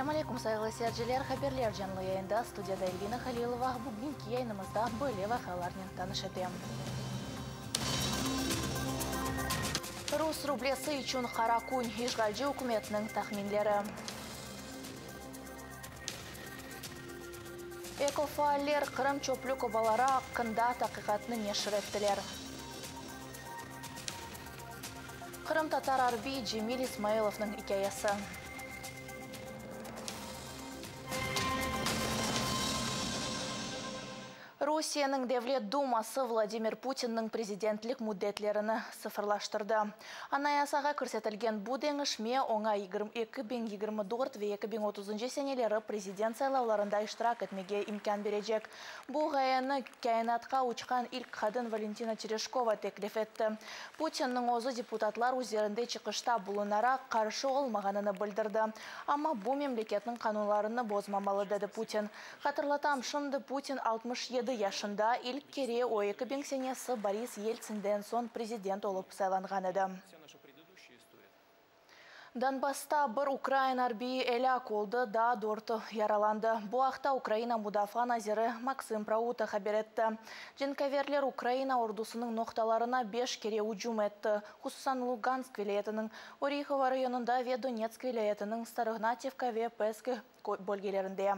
Ассаламу алейкум, сайғылы сәрджелер, хаберлер жанлы яйында студияда Эльвина Халилова бүгін кейайнымызда бөле вақалармен таныш етем. Рус рублесі үшін қара күн ешғалжы үкіметінің тахминлері. Экофааллер Қырым чөплік обалары аққында тақиқатны нешіреттілер. Қырым татар арби Джемил Исмаиловның икаясы. Русияның Девлет Думасы Владимир Путиннің президентлік мүддетлеріні sıfırlaştырды. Анаясаға көрсетілген бұл деңішме оңа 2024 ве 2030 сенелері президент сайлауларында иштирак етмеге имкан бережек. Бұл ғаяны кайнатқа учқан ilk қадын Валентина Терешкова теклиф етті. Путиннің өзі депутатлар üzerinde чықышта бұлынара қаршы олмағаныны білдірді. Ама бұл мемлекеттің қануларыны бозмамалы деді Путин. Қатырлатам, шынды Путин 67 яшында ilk кере ойықы бенсенесі Борис Ельцинден сон президент олып сайланған еді. Донбасста бір Украин арби әляк олды да дорты яраланды. Бұл ақта Украина мұдафа назиры Максим Праута хабер етті. Женкаверлер Украина ордусының ноқталарына 5 кере үжум етті. Хусусан Луганск вилаетінің, Орихова районында ве Донецк вилаетінің Старогнатьевка ве Пескі бөлгелерінде.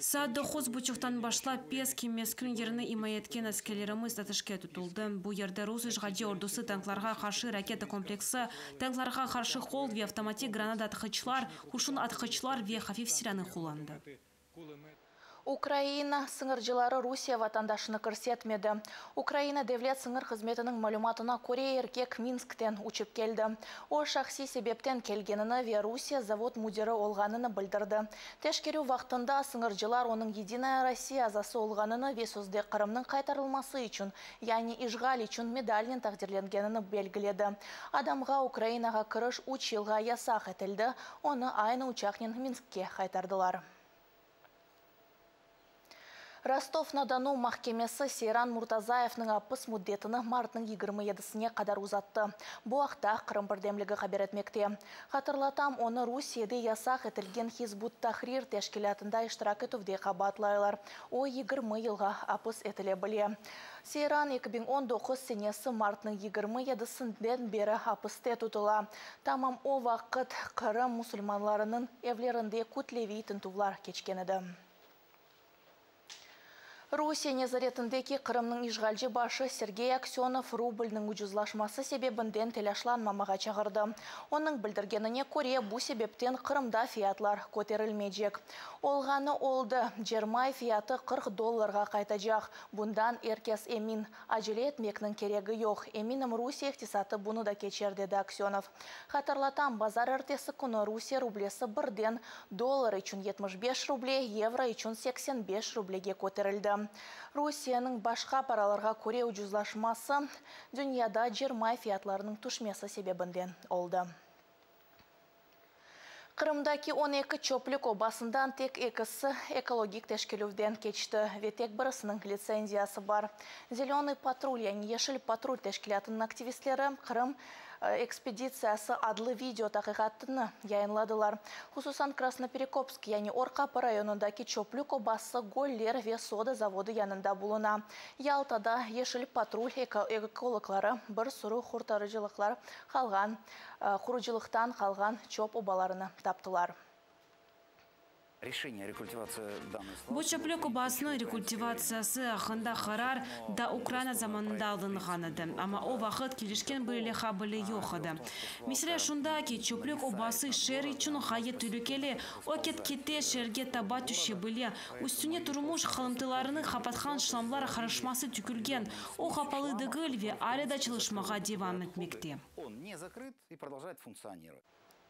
Саат 9 бучуктан башлап Пески мескін еріні имаеткен әскерлеріміз татышке тұтылды. Бұл ерді Рус ишғади ордусы танкларға қаршы ракета комплексі, танкларға қаршы қол ве автоматик гранат атқычлар, хушын атқычлар ве хафиф сираны құланды. Украина сыңыржылары Русия ватандашыны көрсетмеді. Украина Девлет сыңыр қызметінің мәлуматына Корея еркек Минсктен учып келді. О шақси себептен келгеніні ве Русия завод мудирі олғаныны білдірді. Тешкеру вақтында сыңыржылар оның Единая Россия азасы олғаныны ве сөзде Қырымның қайтарылмасы үшін, яғни ишғал үшін медалінен тақдирленгеніні белгіледі. Адамға Украинаға кіріш 3 жылға ясақ етілді, оны айны учақнен Минскке қайтардылар. Ростов-на-Дону махкемесі Сейран Муртазаевның апыс мүддетіні мартның 27-сіне қадар ұзатты. Бұл ақта Қырым бірдемлігі қабер етмекте. Қатырлатам, оны Русияде ясақ етілген Хизбут Тахрир тәшкілатында иштирак етуде қабатлайлар. О 20 жылға апыс етіле біле. Сейран 2019 сенесі мартның 27-сінден бері апысте тұтыла. Тамам о вақыт Қырым мұсылманларының евлерінде күтлевейтін тувлар кечкенеді. Русия незаретіндеки Қырымның ишғалжы башы Сергей Аксенов рубльның үжізлашмасы себебінден теляшланмамаға чағырды. Оның білдіргеніне көре бұл себептен Қырымда фиятлар көтерілмейджек. Олғаны олды, жермай фияты $40 қайтажақ. Бұндан еркес Эмин ажеле етмекнің керегі жоқ. Эминым Русия иқтисаты бұны да кечер, деді Аксенов. Қатарлатам, базар әртесі күні Русия рублесі бірден $, үшін 75 рубле, евро үшін 85 рублеге көтерілді. Русияның башқа параларға көре үжізлашмасы дүнияда жермай фиятларының түшмесі себебінден олды. Қырымдаки 12 чөплік обасындан тек екісі экологик тәшкелеуден кечті, ве тек бірісінің лицензиясы бар. Зеленый патруль, яғни ешіл патруль тәшкелятының активистлері Қырым экспедициясы адлы видео тақиқаттыны яйынладылар. Хусусан Красноперекопск, яғни Орқапы районындаки чөплік обасы Голлер ве сода заводы янында бұлына. Ялтада ешіл патруль экологлары бір сұру құртарыжылықлар қалған, құрыжылықтан қалған чөп обаларыны таптылар. Бұл чөплік обасының рекультивациясы ақында қарар да Украина заманында алынған еді. Ама о вақыт келішкен білі қабілі жоқ еді. Меселе шында ки чөплік обасы шер үшін ғайы түлікелі, о кет-кетте шерге таба түше біле. Үстіне тұрмыш қалымтыларының қапатқан шламлар қарышмасы түкілген. О қапалы дығыл ве аледа чылышмаға девам етмекте. Он не закрыт и продолжает функционировать.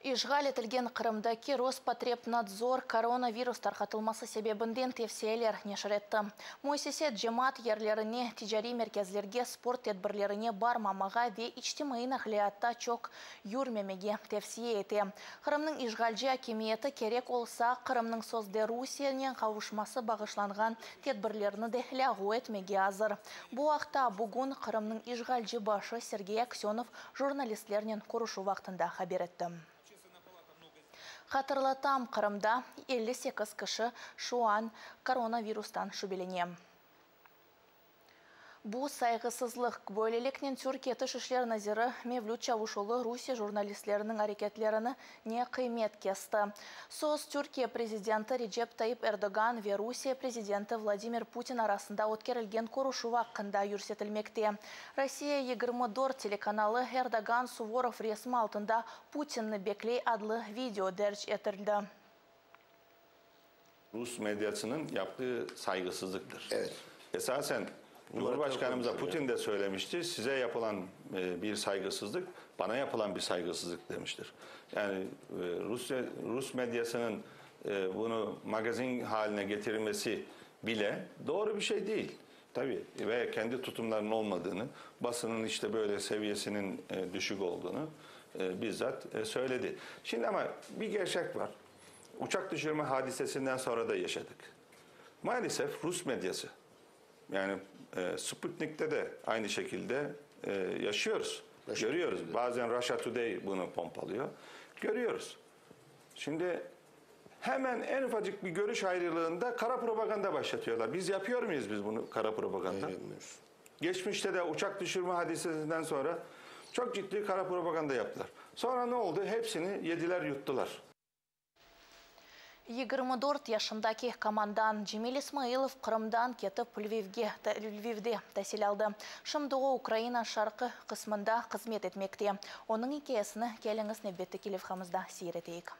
Ишғал етілген Қырымдаки Роспотребнадзор коронавирус тарқатылмасы себебінден тевсиелер нешіретті. Мойсесет жемат ерлеріне, тижари меркезлерге, спорт тедбірлеріне бар мамаға ве ичтимаи нахлиятта чок юрмемеге тевсие еті. Қырымның ишғалжы акимиеті керек олса, Қырымның созде Русиянен қауышмасы бағышланған тедбірлеріні де лягу етмеге азыр. Бұл ақта бүгін Қырымның ишғалжы башы Сергей Аксенов журналистлерінен көрушу вақтында хабер етті. Хатырлатам, Қырымда 58 кіші шуан коронавирустан шүбелене. Бу сайғысызлық бөлелікнен Түркия шүшлер назиры Мевлют Чавушолы Русия журналистлерінің әрекетлеріні не қимет кесті. Соз Түркия президенті Реджеп Тайып Эрдоган ве Русия президенті Владимир Путин арасында өткерілген көрушу вақында үрсетілмекте. Россия 24 телеканалы Эрдоган Суворов ресми алтында Путинні беклей адлы видео дәрж етірді. Rus medyasının yaptığı saygısızlıktır. Evet. Esasen Cumhurbaşkanımıza Putin de söylemişti, size yapılan bir saygısızlık, bana yapılan bir saygısızlık demiştir. Yani Rus medyasının bunu magazin haline getirmesi bile doğru bir şey değil. Tabii ve kendi tutumlarının olmadığını, basının işte böyle seviyesinin düşük olduğunu bizzat söyledi. Şimdi ama bir gerçek var. Uçak düşürme hadisesinden sonra da yaşadık. Maalesef Rus medyası, yani Sputnik'te de aynı şekilde yaşıyoruz. Görüyoruz. Bazen Russia Today bunu pompalıyor. Görüyoruz. Şimdi hemen en ufacık bir görüş ayrılığında kara propaganda başlatıyorlar. Biz yapıyor muyuz bunu kara propaganda? Geçmişte de uçak düşürme hadisesinden sonra çok ciddi kara propaganda yaptılar. Sonra ne oldu? Hepsini yediler yuttular. 24 yaşındaki komandan Cemil İsmailov Қырымдан кетіп Львивде тәсіл алды. Шымдығы Украина шарқы қысмында қызмет етмекте. Оның хикаясыны келіңіз небетті келевхамызда сейретейік.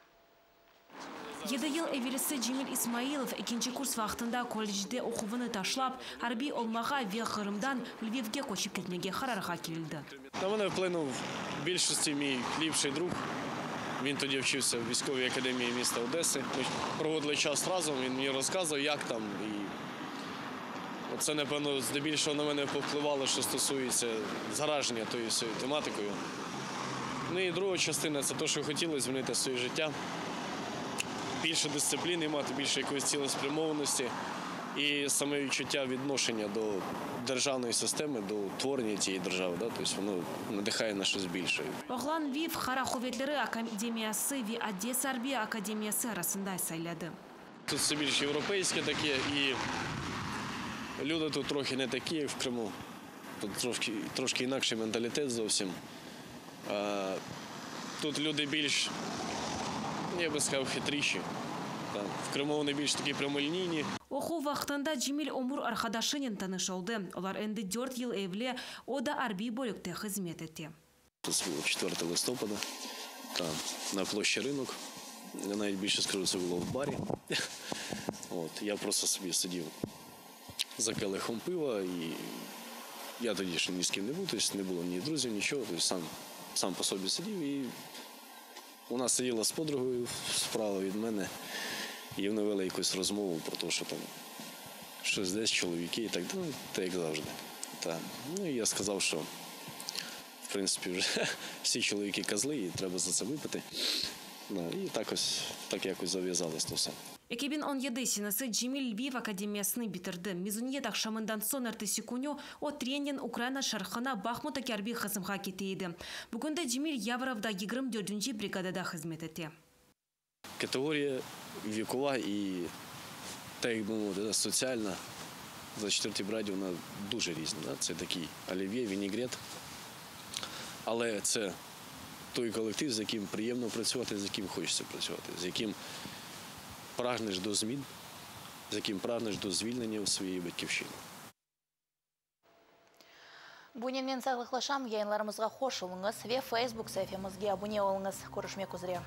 7 yıl evvelisi Cemil İsmailov ikinci kurs vaqtında колледжде оқуыны ташлап, harbiy olmağa ve Қырымдан Львивге көшіп кетмеге қарарға келді. На мене вплинув в більшості мій ліпший друг. Він тоді вчився в військовій академії міста Одеси. Ми проводили час разом, він мені розказував, як там. І це, напевно, здебільшого на мене повпливало, що стосується зараження тою всією тематикою. Ну і друга частина – це те, що хотілося змінити своє життя. Більше дисципліни мати, більше якоїсь цілеспрямованості. І саме відчуття відношення до державної системи, до творення цієї держави, тобто воно надихає на щось більше. Оғлан Вив Қара Ховетлері академиясы ве Одесса Арбия академиясы арасында сайлады. Тут все більш європейське таке, і люди тут трохи не такі, як в Криму. Тут трошки інакший менталітет зовсім. Тут люди більш, я би сказав, хитріші. В Криму вони більш такі прямолінійні. Оқу вақытында Cemil Омур арқадашынен таныш oldu. Олар енді 4 yıl evli, o da Арби бөлікте қызмет етті. Це було 4 листопада, на площі Ринок. Я навіть більше скажу, це було в барі. Я просто собі сидів за келихом пива, і я тоді ще ні з ким не був, тобто не було ні друзів, нічого, тобто сам по собі сидів. І вона сиділа з подругою справа від мене. І вони вели якусь розмову про те, що там щось десь, чоловіки і так далі, та як завжди. Ну і я сказав, що в принципі вже всі чоловіки козли і треба за це випити. І так якось зав'язалось то все. Екебин 17 сенесі Cemil Lviv академиясыны бітірді. Мезуниет ақшамындан сон әртісі күні о тренен Украина шарқына Бахмута кәрбей қызымға кетейді. Бүгінді Cemil Явровда 24-ші бригадада қызмет етті. Категорія вікова і, так як би мовити, соціальна за 4-й бригаді вона дуже різна. Це такий олів'є, вінігрет. Але це той колектив, з яким приємно працювати, з яким хочеться працювати, з яким прагнеш до змін, з яким прагнеш до звільнення у своїй батьківщині. Бунинмен сағлықлашам, яйынларымызға қош олыңыз, ве Facebook сәйфемізге абуне олыңыз. Көрішмек үзіре.